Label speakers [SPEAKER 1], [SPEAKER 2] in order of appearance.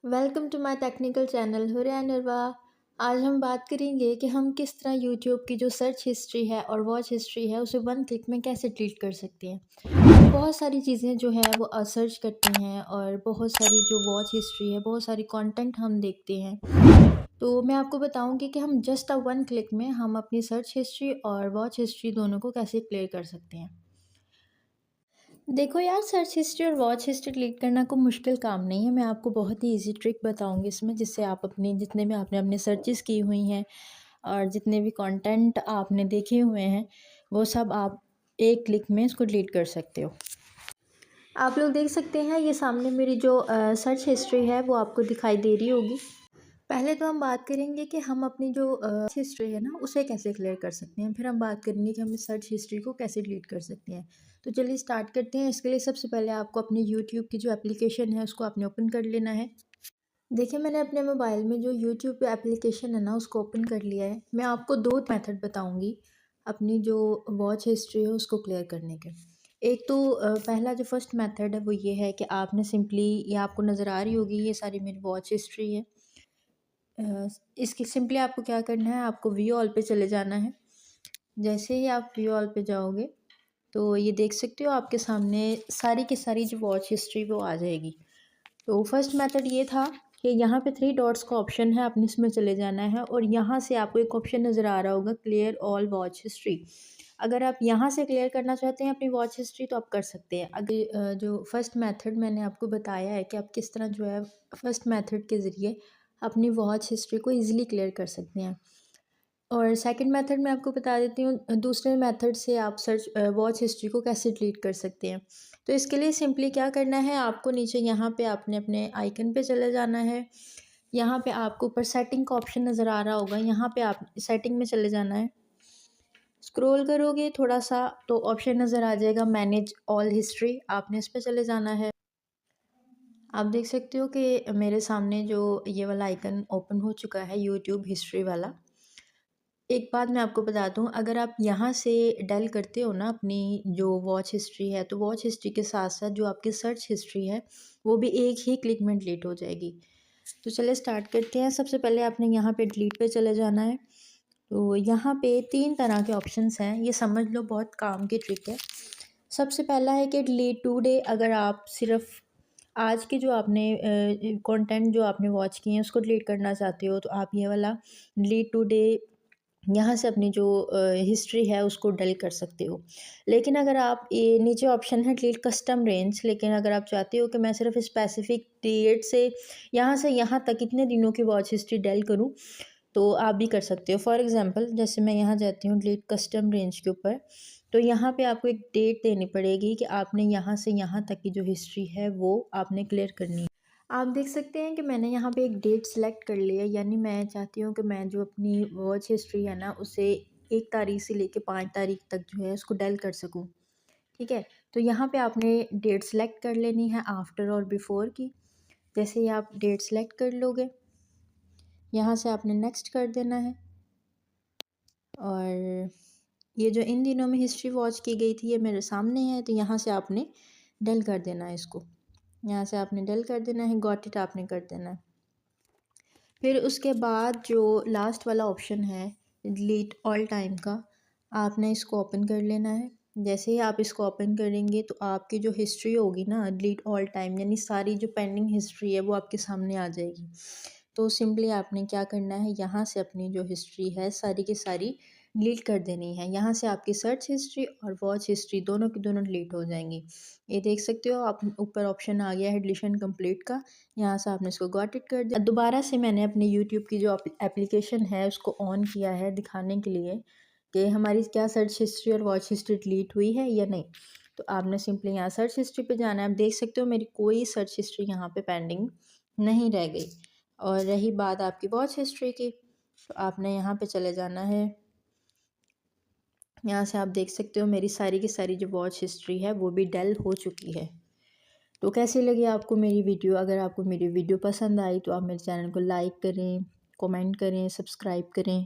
[SPEAKER 1] Welcome to my technical channel हुरिया अनिरवा। आज हम बात करेंगे कि हम किस तरह यूट्यूब की जो सर्च हिस्ट्री है और वॉच हिस्ट्री है उसे वन क्लिक में कैसे डिलीट कर सकते हैं। हम बहुत सारी चीज़ें जो है वो सर्च करते हैं और बहुत सारी जो वॉच हिस्ट्री है, बहुत सारी कंटेंट हम देखते हैं। तो मैं आपको बताऊंगी कि हम जस्ट वन क्लिक में हम अपनी सर्च हिस्ट्री और वॉच हिस्ट्री दोनों को कैसे क्लियर कर सकते हैं। देखो यार, सर्च हिस्ट्री और वॉच हिस्ट्री डिलीट करना कोई मुश्किल काम नहीं है। मैं आपको बहुत ही इजी ट्रिक बताऊंगी इसमें, जिससे आप अपनी जितने भी आपने अपने सर्चेस की हुई हैं और जितने भी कंटेंट आपने देखे हुए हैं वो सब आप एक क्लिक में इसको डिलीट कर सकते हो। आप लोग देख सकते हैं ये सामने मेरी जो सर्च हिस्ट्री है वो आपको दिखाई दे रही होगी। पहले तो हम बात करेंगे कि हम अपनी जो हिस्ट्री है ना उसे कैसे क्लियर कर सकते हैं, फिर हम बात करेंगे कि हम इस सर्च हिस्ट्री को कैसे डिलीट कर सकते हैं। तो चलिए स्टार्ट करते हैं। इसके लिए सबसे पहले आपको अपनी यूट्यूब की जो एप्लीकेशन है उसको आपने ओपन कर लेना है। देखिए, मैंने अपने मोबाइल में जो यूट्यूब एप्लीकेशन है ना उसको ओपन कर लिया है। मैं आपको दो मेथड बताऊंगी अपनी जो वॉच हिस्ट्री है उसको क्लियर करने के। एक तो पहला जो फर्स्ट मेथड है वो ये है कि आपने सिंपली, ये आपको नज़र आ रही होगी, ये सारी मेरी वॉच हिस्ट्री है। इसकी सिंपली आपको क्या करना है, आपको व्यू ऑल पे चले जाना है। जैसे ही आप व्यू ऑल पे जाओगे तो ये देख सकते हो आपके सामने सारी की सारी जो वॉच हिस्ट्री वो आ जाएगी। तो फर्स्ट मेथड ये था कि यहाँ पे थ्री डॉट्स का ऑप्शन है, आपने इसमें चले जाना है और यहाँ से आपको एक ऑप्शन नज़र आ रहा होगा, क्लियर ऑल वॉच हिस्ट्री। अगर आप यहाँ से क्लियर करना चाहते हैं अपनी वॉच हिस्ट्री तो आप कर सकते हैं। अगर जो फर्स्ट मेथड मैंने आपको बताया है कि आप किस तरह जो है फर्स्ट मेथड के ज़रिए अपनी वॉच हिस्ट्री को ईज़िली क्लियर कर सकते हैं। और सेकंड मेथड मैं आपको बता देती हूँ, दूसरे मेथड से आप सर्च वॉच हिस्ट्री को कैसे डिलीट कर सकते हैं। तो इसके लिए सिंपली क्या करना है, आपको नीचे यहाँ पे आपने अपने आइकन पे चले जाना है। यहाँ पे आपको ऊपर सेटिंग का ऑप्शन नज़र आ रहा होगा, यहाँ पे आप सेटिंग में चले जाना है। स्क्रॉल करोगे थोड़ा सा तो ऑप्शन नज़र आ जाएगा मैनेज ऑल हिस्ट्री, आपने इस पे चले जाना है। आप देख सकते हो कि मेरे सामने जो ये वाला आइकन ओपन हो चुका है, यूट्यूब हिस्ट्री वाला। एक बात मैं आपको बता दूं, अगर आप यहाँ से डल करते हो ना अपनी जो वॉच हिस्ट्री है, तो वॉच हिस्ट्री के साथ साथ जो आपकी सर्च हिस्ट्री है वो भी एक ही क्लिक में डिलीट हो जाएगी। तो चलिए स्टार्ट करते हैं। सबसे पहले आपने यहाँ पे डिलीट पे चले जाना है। तो यहाँ पे तीन तरह के ऑप्शंस हैं, ये समझ लो, बहुत काम की ट्रिक है। सबसे पहला है कि डिलीट टू डे। अगर आप सिर्फ आज के जो आपने कंटेंट जो आपने वॉच किए हैं उसको डिलीट करना चाहते हो तो आप ये वाला डिलीट टू डे यहाँ से अपनी जो हिस्ट्री है उसको डल कर सकते हो। लेकिन अगर आप, ये नीचे ऑप्शन है डिलीट कस्टम रेंज, लेकिन अगर आप चाहते हो कि मैं सिर्फ स्पेसिफिक डेट से यहाँ तक इतने दिनों की वॉच हिस्ट्री डल करूँ तो आप भी कर सकते हो। फॉर एग्जांपल जैसे मैं यहाँ जाती हूँ डिलीट कस्टम रेंज के ऊपर, तो यहाँ पे आपको एक डेट देनी पड़ेगी कि आपने यहाँ से यहाँ तक की जो हिस्ट्री है वो आपने क्लियर करनी है। आप देख सकते हैं कि मैंने यहाँ पे एक डेट सेलेक्ट कर लिया, यानी मैं चाहती हूँ कि मैं जो अपनी वॉच हिस्ट्री है ना उसे 1 तारीख से लेके 5 तारीख तक जो है उसको डल कर सकूँ। ठीक है, तो यहाँ पे आपने डेट सेलेक्ट कर लेनी है आफ्टर और बिफोर की। जैसे ही आप डेट सेलेक्ट कर लोगे, यहाँ से आपने नेक्स्ट कर देना है। और ये जो इन दिनों में हिस्ट्री वॉच की गई थी ये मेरे सामने है, तो यहाँ से आपने डल कर देना है इसको। यहाँ से आपने डल कर देना है, गॉट इट आपने कर देना है। फिर उसके बाद जो लास्ट वाला ऑप्शन है डिलीट ऑल टाइम का, आपने इसको ओपन कर लेना है। जैसे ही आप इसको ओपन करेंगे तो आपकी जो हिस्ट्री होगी ना डिलीट ऑल टाइम, यानी सारी जो पेंडिंग हिस्ट्री है वो आपके सामने आ जाएगी। तो सिंपली आपने क्या करना है, यहाँ से अपनी जो हिस्ट्री है सारी की सारी डिलीट कर देनी है। यहाँ से आपकी सर्च हिस्ट्री और वॉच हिस्ट्री दोनों की दोनों डिलीट हो जाएंगी। ये देख सकते हो आप, ऊपर ऑप्शन आ गया है डिलीशन कंप्लीट का, यहाँ से आपने इसको गॉट इट कर दिया। दोबारा से मैंने अपने यूट्यूब की जो एप्लीकेशन है उसको ऑन किया है दिखाने के लिए कि हमारी क्या सर्च हिस्ट्री और वॉच हिस्ट्री डिलीट हुई है या नहीं। तो आपने सिंपली यहाँ सर्च हिस्ट्री पे जाना है। आप देख सकते हो मेरी कोई सर्च हिस्ट्री यहाँ पे पेंडिंग नहीं रह गई। और रही बात आपकी वॉच हिस्ट्री की, तो आपने यहाँ पे चले जाना है। यहाँ से आप देख सकते हो मेरी सारी की सारी जो वॉच हिस्ट्री है वो भी डल हो चुकी है। तो कैसी लगी आपको मेरी वीडियो? अगर आपको मेरी वीडियो पसंद आई तो आप मेरे चैनल को लाइक करें, कमेंट करें, सब्सक्राइब करें।